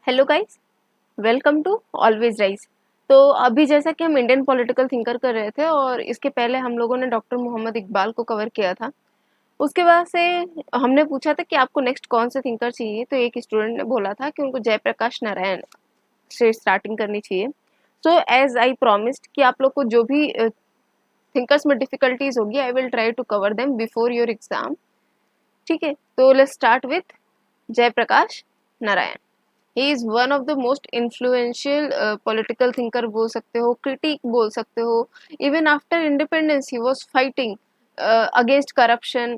Hello guys, welcome to always rise. तो अभी जैसा कि हम इंडियन पॉलिटिकल थिंकर कर रहे थे और इसके पहले हम लोगों ने डॉक्टर मोहम्मद इकबाल को कवर किया था। उसके बाद से हमने पूछा था कि आपको नेक्स्ट कौन से थिंकर चाहिए, तो एक स्टूडेंट ने बोला था कि उनको जयप्रकाश नारायण से स्टार्टिंग करनी चाहिए। सो एज आई प्रॉमिस्ड कि आप लोग को जो भी थिंकर्स में डिफिकल्टीज होगी I will try to cover them before your exam. ठीक है, तो let's start with Jayaprakash Narayan. He is one of the most influential political thinker बोल सकते हो, क्रिटिक बोल सकते हो। Even after independence he was fighting against corruption.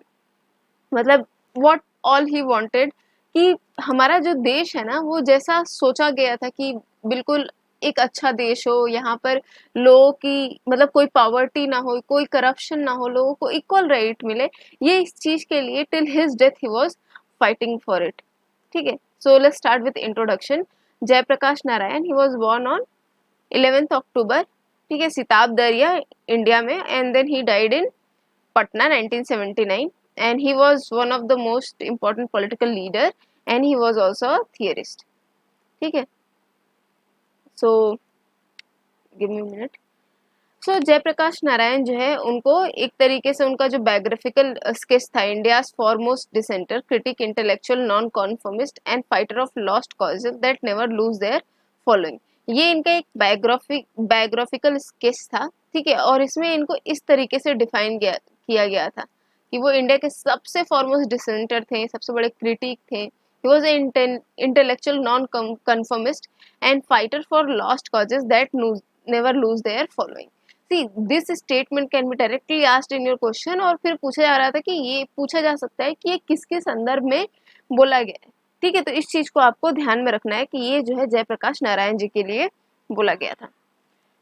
मतलब वॉट ऑल ही वॉन्टेड कि हमारा जो देश है ना वो जैसा सोचा गया था कि बिल्कुल एक अच्छा देश हो, यहाँ पर लोगों की मतलब कोई पॉवर्टी ना हो, कोई करप्शन ना हो, लोगों को इक्वल राइट मिले। ये इस चीज के लिए till his death he was fighting for it. ठीक है, so let's start with introduction. Jayaprakash Narayan he was born on 11th October, ठीक है, सिताब दरिया, इंडिया में, and then he died in Patna 1979, and he was one of the most important political leader, and he was also a theorist. ठीक है, so give me a minute. सो जयप्रकाश नारायण जो है उनको एक तरीके से उनका जो बायोग्राफिकल स्केच था, India's foremost dissenter, critic, intellectual, non conformist and fighter of lost causes that never lose their following, ये इनका एक बायोग्राफिकल स्केच था। ठीक है, और इसमें इनको इस तरीके से डिफाइन किया गया था कि वो इंडिया के सबसे फॉरमोस्ट डिसेंटर थे, सबसे बड़े क्रिटिक थे। He was a intellectual non conformist and fighter for lost causes that never lose their following. See this statement can be directly asked in your question, और फिर पूछा जा रहा था कि ये पूछा जा सकता है कि ये किसके संदर्भ में बोला गया है। ठीक है, तो इस चीज को आपको ध्यान में रखना है कि ये जो है जयप्रकाश नारायण जी के लिए बोला गया था।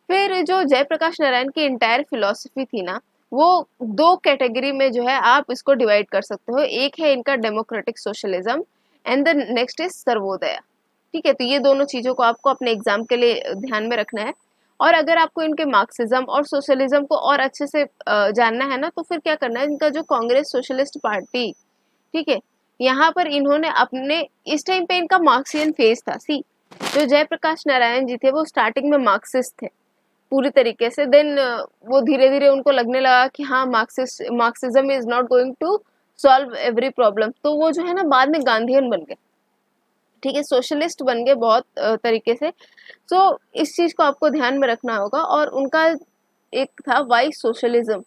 फिर जो जयप्रकाश नारायण की इंटायर फिलोसफी थी ना, वो दो कैटेगरी में जो है आप इसको डिवाइड कर सकते हो। एक है इनका democratic socialism and the next is सर्वोदया। ठीक है, तो ये दोनों चीजों को आपको अपने एग्जाम के लिए ध्यान में रखना है। और अगर आपको इनके मार्क्सिज्म और सोशलिज्म को और अच्छे से जानना है ना, तो फिर क्या करना है, इनका जो कांग्रेस सोशलिस्ट पार्टी, ठीक है, यहाँ पर इन्होंने अपने इस टाइम पे इनका मार्क्सियन फेज था। सी जो जयप्रकाश नारायण जी थे वो स्टार्टिंग में मार्क्सिस्ट थे पूरी तरीके से। देन वो धीरे धीरे उनको लगने लगा कि हाँ Marxism is not going to solve every problem, तो वो जो है ना बाद में गांधीयन बन गए। ठीक है, सोशलिस्ट बन गए बहुत तरीके से। सो इस चीज को आपको ध्यान में रखना होगा। और उनका एक था वाई सोशलिज्म,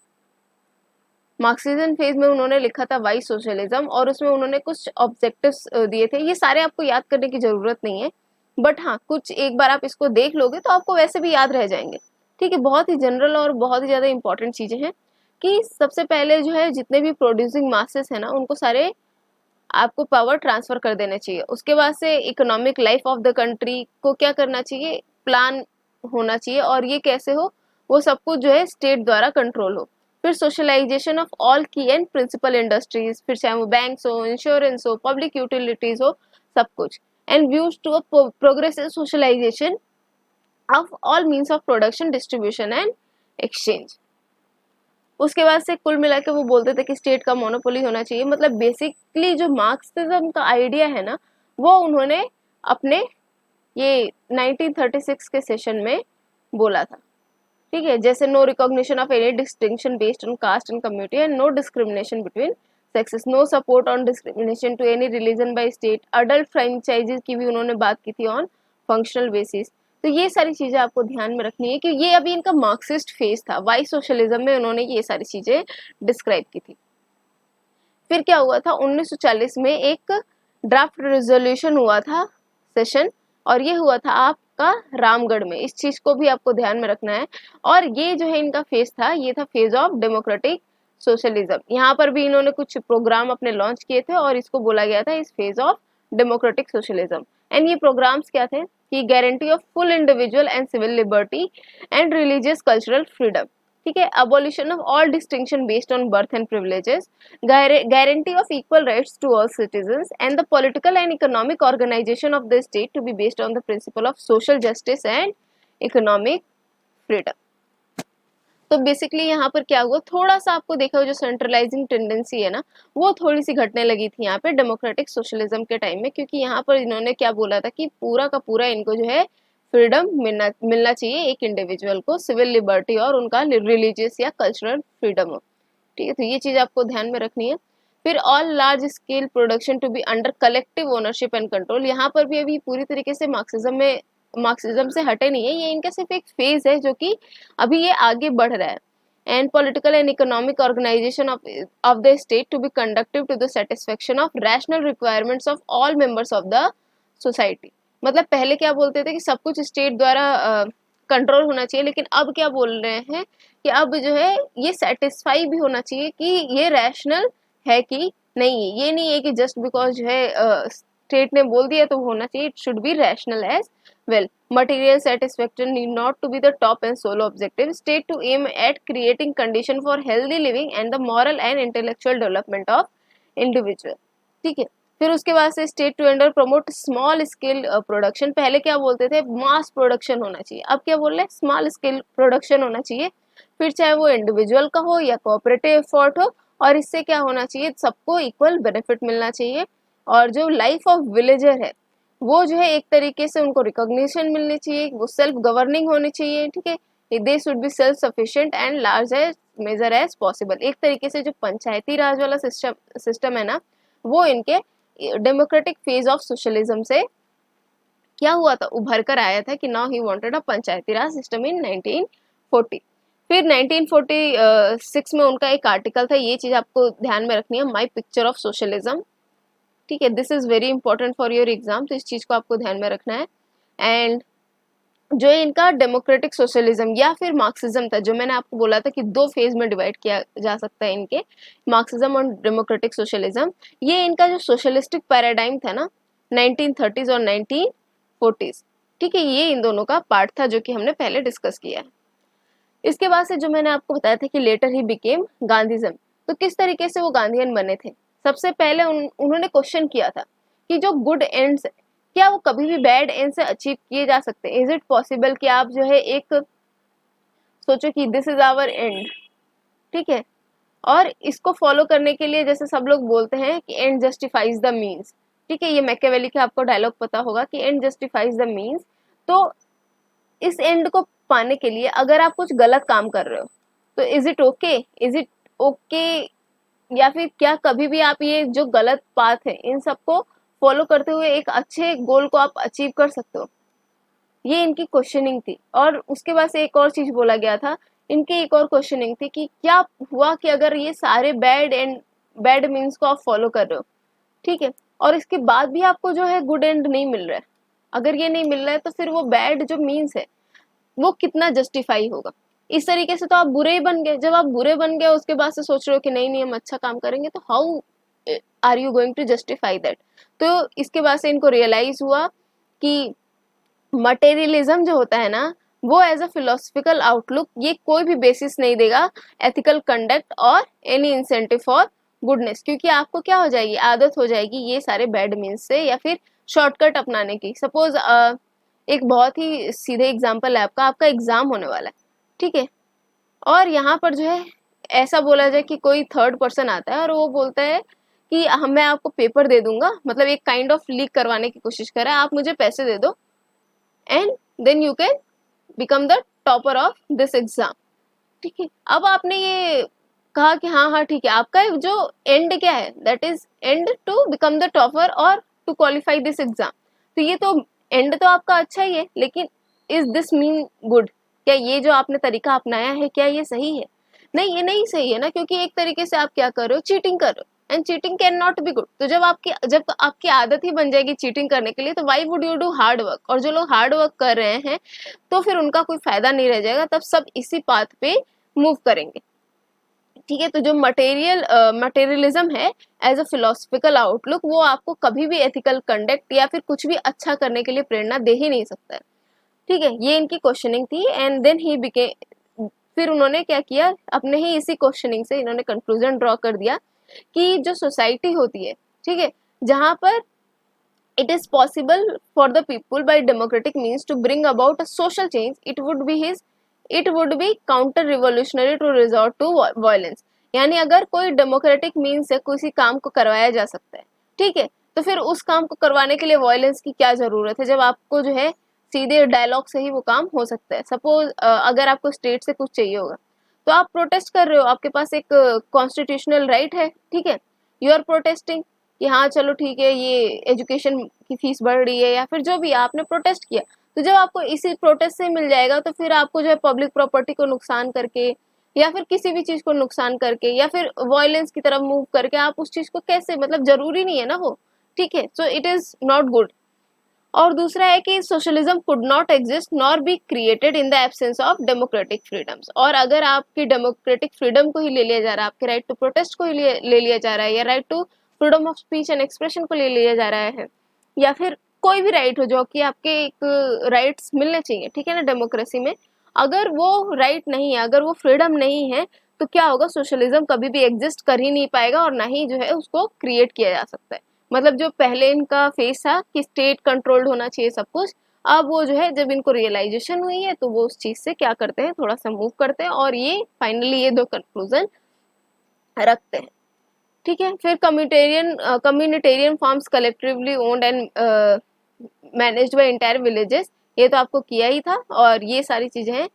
मार्क्सिज्म फेज में उन्होंने लिखा था वाई सोशलिज्म, और उसमें उन्होंने कुछ ऑब्जेक्टिव्स दिए थे। ये सारे आपको याद करने की जरूरत नहीं है, बट हाँ कुछ एक बार आप इसको देख लोगे तो आपको वैसे भी याद रह जाएंगे। ठीक है, बहुत ही जनरल और बहुत ही ज्यादा इंपॉर्टेंट चीजें हैं कि सबसे पहले जो है जितने भी प्रोड्यूसिंग मासेस है ना उनको सारे आपको पावर ट्रांसफर कर देना चाहिए। उसके बाद से economic life of the country को क्या करना चाहिए, प्लान होना चाहिए, और ये कैसे हो, वो सब कुछ जो है स्टेट द्वारा कंट्रोल हो। फिर सोशलाइजेशन ऑफ ऑल की एंड प्रिंसिपल इंडस्ट्रीज, फिर चाहे वो बैंक्स हो, इंश्योरेंस हो, पब्लिक यूटिलिटीज हो, सब कुछ। And views to a progressive socialisation of all means of production, distribution and exchange. उसके बाद से कुल मिला के वो बोलते थे कि स्टेट का मोनोपोली होना चाहिए। मतलब बेसिकली जो मार्क्सिज्म का आइडिया है ना वो उन्होंने अपने ये 1936 के सेशन में बोला था। ठीक है, जैसे no recognition of any distinction based on caste and community and no discrimination between sexes, no support on discrimination to any religion by state, adult franchises की भी उन्होंने बात की थी ऑन फंक्शनल बेसिस। तो ये सारी चीजें आपको ध्यान में रखनी है कि ये अभी इनका मार्क्सिस्ट फेज था। वाई सोशलिज्म में उन्होंने ये सारी चीजें डिस्क्राइब की थी। फिर क्या हुआ था, 1940 में एक ड्राफ्ट रेजोल्यूशन हुआ था सेशन, और ये हुआ था आपका रामगढ़ में। इस चीज को भी आपको ध्यान में रखना है। और ये जो है इनका फेज था, ये था फेज ऑफ डेमोक्रेटिक सोशलिज्म। यहाँ पर भी इन्होंने कुछ प्रोग्राम अपने लॉन्च किए थे और इसको बोला गया था इस phase of democratic socialism. And ये प्रोग्राम्स क्या थे कि guarantee of full individual and civil liberty and religious cultural freedom. ठीक है, abolition of all distinction based on birth and privileges, guarantee of equal rights to all citizens, and the political and economic organization of the state to be based on the principle of social justice and economic freedom. तो basically यहाँ पर क्या हुआ, थोड़ा सा आपको देखा जो सेंट्रलाइजिंग टेंडेंसी है ना, वो थोड़ी सी घटने लगी थी यहाँ पे डेमोक्रेटिक सोशलिज्म के टाइम में, क्योंकि यहाँ पर इन्होंने क्या बोला था कि पूरा का पूरा इनको जो है फ्रीडम मिलना चाहिए एक इंडिविजुअल को, सिविल लिबर्टी और उनका रिलीजियस या कल्चरल फ्रीडम हो। ठीक है, तो ये चीज आपको ध्यान में रखनी है। फिर all large scale production to be under collective ownership and control, यहाँ पर भी अभी पूरी तरीके से मार्क्सिज्म से हटे नहीं है, ये इनका सिर्फ एक फेज है जो कि अभी ये आगे बढ़ रहा है। And political and economic organisation of the state to be conductive to the satisfaction of rational requirements of all members of the society. मतलब पहले क्या बोलते थे कि सब कुछ स्टेट द्वारा कंट्रोल होना चाहिए, लेकिन अब क्या बोल रहे हैं कि अब जो है ये सेटिस्फाई भी होना चाहिए कि ये रैशनल है कि नहीं है। ये नहीं है कि जस्ट बिकॉज जो है स्टेट ने बोल दिया तो होना चाहिए, it should be rational as well. Material satisfaction need not to be the top and sole objective. State to aim at creating condition for healthy living and the moral and intellectual development of individual. ठीक है, फिर उसके बाद से state to endeavour promote small scale production. पहले क्या बोलते थे, मास प्रोडक्शन होना चाहिए, अब क्या बोल रहे हैं, स्मॉल स्केल प्रोडक्शन होना चाहिए। फिर चाहे वो इंडिविजुअल का हो या कोऑपरेटिव एफर्ट हो, और इससे क्या होना चाहिए, सबको इक्वल बेनिफिट मिलना चाहिए। और जो लाइफ ऑफ विलेजर है वो जो है एक तरीके से उनको रिकॉग्निशन मिलनी चाहिए, वो सेल्फ गवर्निंग होनी चाहिए। ठीक है, they should be self sufficient and large as major as possible. एक तरीके से जो पंचायती राज वाला सिस्टम है ना, वो इनके डेमोक्रेटिक फेज ऑफ सोशलिज्म से क्या हुआ था, उभर कर आया था कि now he wanted a panchayati raj system in 1940। फिर 1946 में उनका एक आर्टिकल था, ये चीज आपको ध्यान में रखनी है, माई पिक्चर ऑफ सोशलिज्म। ठीक है, this is very important for your exam, तो इस चीज को आपको ध्यान में रखना है। एंड जो इनका डेमोक्रेटिक सोशलिज्म या फिर मार्क्सिज्म था, जो मैंने आपको बोला था कि दो फेज में डिवाइड किया जा सकता है इनके, मार्क्सिज्म और डेमोक्रेटिक सोशलिज्म, ये इनका जो सोशलिस्टिक पैराडाइम था ना 1930s और 1940s, ठीक है, ये इन दोनों का पार्ट था जो कि हमने पहले डिस्कस किया है। इसके बाद से जो मैंने आपको बताया था कि लेटर ही बिकेम गांधीज्म, तो किस तरीके से वो गांधीयन बने थे। सबसे पहले उन्होंने क्वेश्चन किया था कि जो गुड एंड्स क्या वो कभी भी बैड एंड से अचीव किए जा सकते हैं। इज इट पॉसिबल कि आप जो है एक सोचो कि दिस इज आवर एंड, ठीक है, और इसको फॉलो करने के लिए जैसे सब लोग बोलते हैं कि एंड जस्टिफाइज द मीन्स, ठीक है, ये मैकियावेली का आपको डायलॉग पता होगा कि एंड जस्टिफाइज द मीन्स। तो इस एंड को पाने के लिए अगर आप कुछ गलत काम कर रहे हो तो इज इट ओके, या फिर क्या कभी भी आप ये जो गलत पाथ है इन सबको फॉलो करते हुए एक अच्छे गोल को आप अचीव कर सकते हो, ये इनकी क्वेश्चनिंग थी। और उसके बाद से एक और चीज बोला गया था, इनकी एक और क्वेश्चनिंग थी कि क्या हुआ कि अगर ये सारे बैड मीन्स को आप फॉलो कर रहे हो, ठीक है, और इसके बाद भी आपको जो है गुड एंड नहीं मिल रहा है, अगर ये नहीं मिल रहा है तो फिर वो बैड जो मीन्स है वो कितना जस्टिफाई होगा। इस तरीके से तो आप बुरे ही बन गए। जब आप बुरे बन गए उसके बाद से सोच रहे हो कि नहीं नहीं हम अच्छा काम करेंगे, तो how are you going to justify that. तो इसके बाद से इनको रियलाइज हुआ कि मटेरियलिज्म जो होता है ना, वो एज अ फिलोसफिकल आउटलुक ये कोई भी बेसिस नहीं देगा एथिकल कंडक्ट और एनी इंसेंटिव फॉर गुडनेस, क्योंकि आपको क्या हो जाएगी, आदत हो जाएगी ये सारे बैड मीन्स से या फिर शॉर्टकट अपनाने की। सपोज एक बहुत ही सीधे एग्जांपल है आपका एग्जाम होने वाला है, ठीक है, और यहाँ पर जो है ऐसा बोला जाए कि कोई थर्ड पर्सन आता है और वो बोलता है कि मैं आपको पेपर दे दूंगा, मतलब एक काइंड ऑफ लीक करवाने की कोशिश कर रहा है, आप मुझे पैसे दे दो and then you can become the topper of this exam, ठीक है। अब आपने ये कहा कि हाँ हाँ ठीक है, आपका जो एंड क्या है, that is end to become the topper और टू क्वालिफाई दिस एग्जाम। तो ये तो एंड तो आपका अच्छा ही है, लेकिन इज दिस मीन गुड, क्या ये जो आपने तरीका अपनाया है क्या ये सही है? नहीं, ये नहीं सही है ना, क्योंकि एक तरीके से आप क्या कर रहे हो, चीटिंग कर रहे हो, and cheating can not be good. तो जब आपकी आदत ही बन जाएगी चीटिंग करने के लिए, तो why would you do hard work. और जो लोग हार्ड वर्क कर रहे हैं तो फिर उनका कोई फायदा नहीं रह जाएगा, तब सब इसी पाथ पे मूव करेंगे, ठीक है। तो जो मटेरियलिज्म है एज अ फिलोसफिकल आउटलुक, वो आपको कभी भी एथिकल कंडक्ट या फिर कुछ भी अच्छा करने के लिए प्रेरणा दे ही नहीं सकता है, ठीक है। ये इनकी क्वेश्चनिंग थी एंड देन ही बिकेम, फिर उन्होंने क्या किया, अपने ही इसी क्वेश्चनिंग से इन्होंने कंक्लूजन ड्रॉ कर दिया कि जो सोसाइटी होती है, ठीक है, जहां पर it is possible for the people by democratic means to bring about a social change, it would be his it would be counter revolutionary to resort to violence. यानी अगर कोई डेमोक्रेटिक मीन से किसी काम को करवाया जा सकता है, ठीक है, तो फिर उस काम को करवाने के लिए वायलेंस की क्या जरूरत है, जब आपको जो है सीधे डायलॉग से ही वो काम हो सकता है। सपोज अगर आपको स्टेट से कुछ चाहिए होगा तो आप प्रोटेस्ट कर रहे हो, आपके पास एक कॉन्स्टिट्यूशनल राइट है, ठीक है, यू आर प्रोटेस्टिंग कि हाँ चलो ठीक है ये एजुकेशन की फीस बढ़ रही है या फिर जो भी आपने प्रोटेस्ट किया, तो जब आपको इसी प्रोटेस्ट से मिल जाएगा तो फिर आपको जो है पब्लिक प्रॉपर्टी को नुकसान करके या फिर किसी भी चीज को नुकसान करके या फिर वायलेंस की तरफ मूव करके आप उस चीज को कैसे, मतलब जरूरी नहीं है ना वो, ठीक है, so it is not good. और दूसरा है कि socialism could not exist nor be created in the absence of democratic freedoms. और अगर आपकी डेमोक्रेटिक फ्रीडम को ही ले लिया जा रहा है, आपके राइट टू प्रोटेस्ट को ही ले लिया जा रहा है, या right to freedom of speech and expression को ले लिया जा रहा है, या फिर कोई भी राइट हो जो कि आपके एक राइट्स मिलने चाहिए, ठीक है ना, डेमोक्रेसी में, अगर वो राइट नहीं है, अगर वो फ्रीडम नहीं है, तो क्या होगा, सोशलिज्म कभी भी एग्जिस्ट कर ही नहीं पाएगा और ना ही जो है उसको क्रिएट किया जा सकता है। मतलब जो पहले इनका फेस था कि स्टेट कंट्रोल्ड होना चाहिए सब कुछ, अब वो जो है जब इनको रियलाइजेशन हुई है तो वो उस चीज से क्या करते हैं, थोड़ा सा मूव करते हैं और ये फाइनली ये दो कंक्लूजन रखते हैं, ठीक है। फिर communitarian farms collectively owned and managed by entire villages, ये तो आपको किया ही था, और ये सारी चीजें हैं।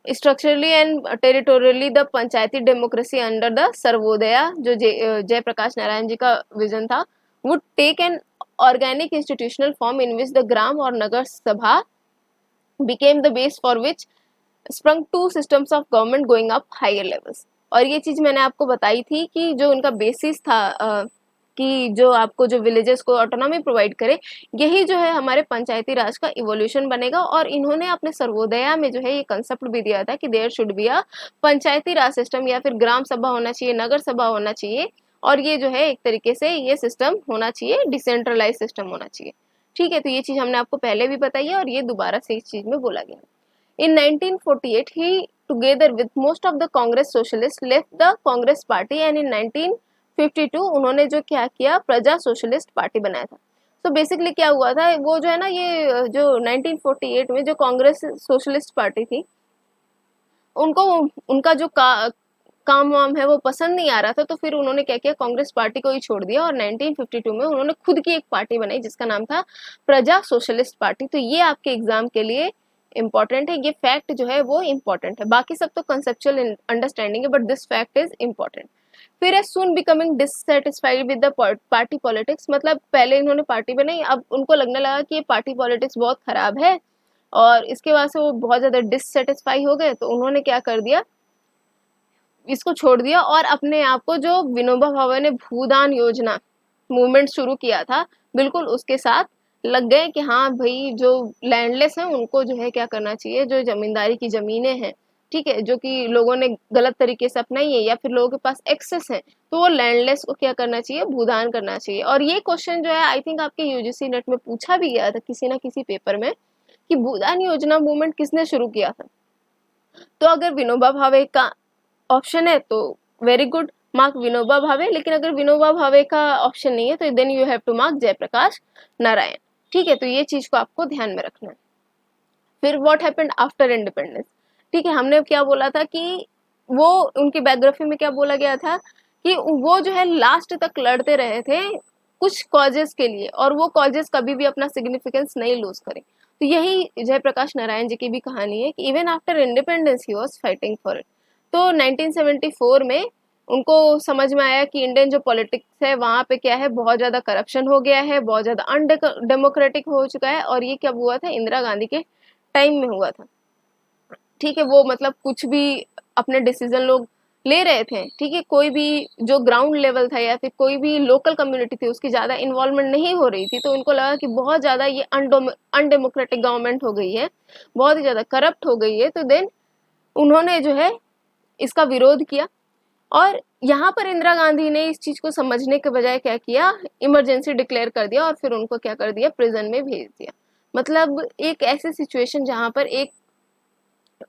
Structurally and territorially the Panchayati democracy under the Sarvodaya, जो जयप्रकाश नारायण जी का विजन था, would take an organic institutional form in which the gram or nagar sabha became the base for which sprung two systems of government going up higher levels। और ये चीज मैंने आपको बताई थी कि जो उनका बेसिस था कि जो आपको जो विलेजेस को ऑटोनॉमी प्रोवाइड करे, यही जो है हमारे पंचायती राज का इवोल्यूशन बनेगा। और इन्होंने अपने सर्वोदया में जो है ये कंसेप्ट भी दिया था कि there should be a panchayati raj system, या फिर ग्राम सभा होना चाहिए, नगर सभा होना चाहिए, और ये जो है एक तरीके से ये सिस्टम होना चाहिए, डिसेंट्रलाइज सिस्टम होना चाहिए, ठीक है। तो ये चीज हमने आपको पहले भी बताई है और ये दोबारा से इस चीज में बोला गया। In 1948, he, together with most of the Congress socialists, left the Congress Party and in 1952 उन्होंने जो क्या किया, प्रजा सोशलिस्ट पार्टी बनाया था। तो बेसिकली क्या हुआ था, वो जो है ना, ये जो 1948 में जो कांग्रेस सोशलिस्ट पार्टी थी, उनको उनका जो काम वाम है वो पसंद नहीं आ रहा था, तो फिर उन्होंने क्या किया, कांग्रेस पार्टी को ही छोड़ दिया और 1952 में उन्होंने खुद की एक पार्टी बनाई जिसका नाम था प्रजा सोशलिस्ट पार्टी। तो ये आपके एग्जाम के लिए इंपॉर्टेंट है, ये फैक्ट जो है वो इंपॉर्टेंट है, बाकी सब तो कंसेप्चुअल अंडरस्टैंडिंग है, but this fact is important. फिर he soon becoming dissatisfied with the party politics, मतलब पहले इन्होंने पार्टी बनाई, अब उनको लगने लगा कि ये पार्टी पॉलिटिक्स बहुत खराब है और इसके बाद से वो बहुत ज्यादा डिससेटिस्फाई हो गए, तो उन्होंने क्या कर दिया, इसको छोड़ दिया और अपने आप को जो विनोबा भावे ने भूदान योजना मूवमेंट शुरू किया था, बिल्कुल उसके साथ लग गए कि हाँ भाई जो लैंडलेस हैं उनको जो है क्या करना चाहिए, जो जमींदारी की जमीनें हैं, ठीक है, जो कि लोगों ने गलत तरीके से अपनाई है या फिर लोगों के पास एक्सेस है, तो वो लैंडलेस को क्या करना चाहिए, भूदान करना चाहिए। और ये क्वेश्चन जो है आई थिंक आपके यूजीसी नेट में पूछा भी गया था किसी ना किसी पेपर में कि भूदान योजना मूवमेंट किसने शुरू किया था। तो अगर विनोबा भावे का ऑप्शन है तो very good, mark Vinoba Bhave, लेकिन अगर विनोबा भावे का ऑप्शन नहीं है तो then you have to mark Jayaprakash Narayan, ठीक है। तो ये चीज को आपको ध्यान में रखना है। फिर व्हाट हैपेंड आफ्टर इंडिपेंडेंस, ठीक है, हमने क्या बोला था कि वो उनकी बायोग्राफी में क्या बोला गया था कि वो जो है लास्ट तक लड़ते रहे थे कुछ कॉजेस के लिए, और वो कॉजेस कभी भी अपना सिग्निफिकेंस नहीं लूज करें। तो यही जयप्रकाश नारायण जी की भी कहानी है कि even after independence he was fighting for it. तो 1974 में उनको समझ में आया कि इंडियन जो पॉलिटिक्स है वहाँ पे क्या है, बहुत ज़्यादा करप्शन हो गया है, बहुत ज़्यादा अनडेमोक्रेटिक हो चुका है, और ये कब हुआ था, इंदिरा गांधी के टाइम में हुआ था, ठीक है। वो मतलब कुछ भी अपने डिसीजन लोग ले रहे थे, ठीक है, कोई भी जो ग्राउंड लेवल था या फिर कोई भी लोकल कम्युनिटी थी उसकी ज़्यादा इन्वॉल्वमेंट नहीं हो रही थी, तो उनको लगा कि बहुत ज़्यादा ये अनडेमोक्रेटिक गवर्नमेंट हो गई है, बहुत ही ज़्यादा करप्ट हो गई है, तो देन उन्होंने जो है इसका विरोध किया। और यहाँ पर इंदिरा गांधी ने इस चीज को समझने के बजाय क्या किया, इमरजेंसी डिक्लेयर कर दिया और फिर उनको क्या कर दिया, प्रिजन में भेज दिया। मतलब एक ऐसी सिचुएशन जहाँ पर एक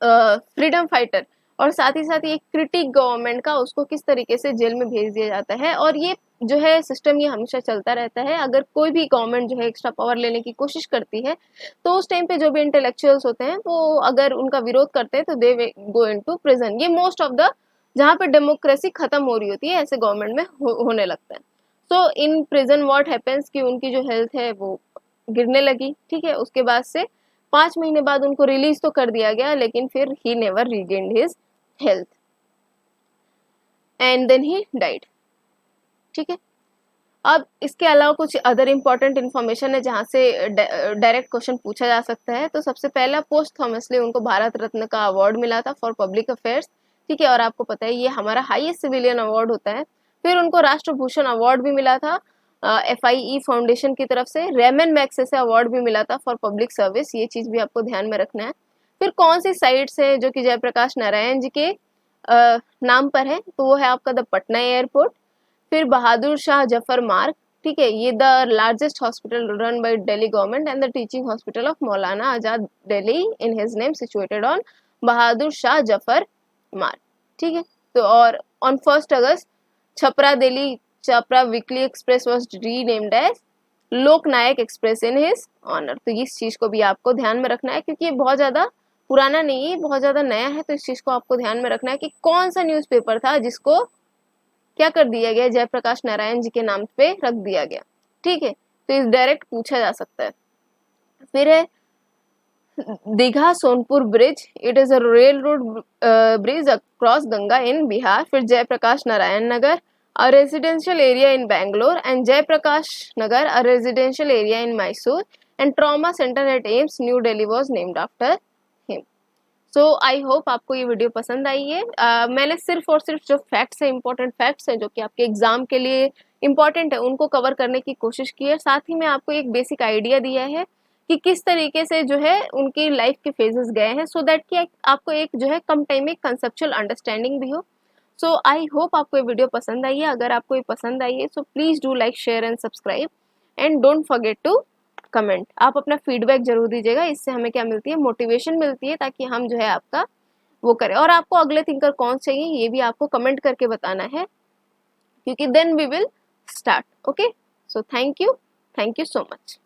फ्रीडम फाइटर और साथ ही साथ ये क्रिटिक गवर्नमेंट का उसको किस तरीके से जेल में भेज दिया जाता है। और ये जो है सिस्टम ये हमेशा चलता रहता है। अगर कोई भी गवर्नमेंट जो है एक्स्ट्रा पावर लेने की कोशिश करती है तो उस टाइम पे जो भी इंटेलेक्चुअल्स होते हैं वो अगर उनका विरोध करते हैं तो दे गो इनटू प्रिजन। ये मोस्ट ऑफ द जहाँ पे डेमोक्रेसी खत्म हो रही होती है ऐसे गवर्नमेंट में होने लगता है। सो इन प्रिजन व्हाट हैपेंस कि उनकी जो हेल्थ है वो गिरने लगी, ठीक है। उसके बाद से 5 महीने बाद उनको रिलीज तो कर दिया गया, लेकिन फिर he never regained his health and then he died, ठीक है। अब इसके अलावा कुछ अदर इंपॉर्टेंट इन्फॉर्मेशन है जहाँ से डायरेक्ट क्वेश्चन पूछा जा सकता है। तो सबसे पहला पोस्टथॉमसली उनको भारत रत्न का अवार्ड मिला था फॉर पब्लिक अफेयर्स, ठीक है। और आपको पता है ये हमारा हाईएस्ट सिविलियन अवार्ड होता है। फिर उनको राष्ट्रभूषण अवार्ड भी मिला था FIE फाउंडेशन की तरफ से। रेमन मैग्सेसे अवार्ड भी मिला था फॉर पब्लिक सर्विस, ये चीज भी आपको ध्यान में रखना है। फिर कौन सी साइट्स है जो कि जयप्रकाश नारायण जी के नाम पर है, तो वो है आपका द पटना एयरपोर्ट, फिर बहादुर शाह जफर मार्ग, ठीक है। ये the largest hospital run by Delhi government and the teaching hospital of Maulana Azad Delhi in his name situated on Bahadur Shah Zafar Marg, ठीक है। तो और on 1 August Chhapra Delhi Chhapra weekly express was renamed as Loknayak express in his honour. तो इस चीज को भी आपको ध्यान में रखना है क्योंकि ये बहुत ज्यादा पुराना नहीं है, बहुत ज्यादा नया है। तो इस चीज को आपको ध्यान में रखना है कि कौन सा न्यूज़पेपर था जिसको क्या कर दिया गया, जयप्रकाश नारायण जी के नाम पे रख दिया गया, ठीक है। तो इस डायरेक्ट पूछा जा सकता है। फिर है Digha Sonpur bridge, it is a rail road bridge across Ganga in Bihar. फिर Jayaprakash Narayan Nagar a residential area in Bangalore and Jayaprakash Nagar a residential area in Mysore and trauma centre at AIIMS New Delhi was named after him. So I hope आपको ये वीडियो पसंद आई है। मैंने सिर्फ और सिर्फ जो फैक्ट्स है, इंपॉर्टेंट फैक्ट्स हैं जो कि आपके एग्जाम के लिए इंपॉर्टेंट है, उनको कवर करने की कोशिश की है। साथ ही में आपको एक बेसिक आइडिया दिया है कि किस तरीके से जो है उनकी लाइफ के फेजेस गए हैं, सो दैट कि आपको एक जो है कम टाइम में कंसेप्चुअल अंडरस्टैंडिंग भी हो। सो आई होप आपको ये वीडियो पसंद आई है। अगर आपको ये पसंद आई है so please do like share and subscribe and don't forget to comment. आप अपना फीडबैक जरूर दीजिएगा, इससे हमें क्या मिलती है, मोटिवेशन मिलती है, ताकि हम जो है आपका वो करें। और आपको अगले थिंकर कौन चाहिए ये भी आपको कमेंट करके बताना है, क्योंकि then we will start. Okay, so thank you so much.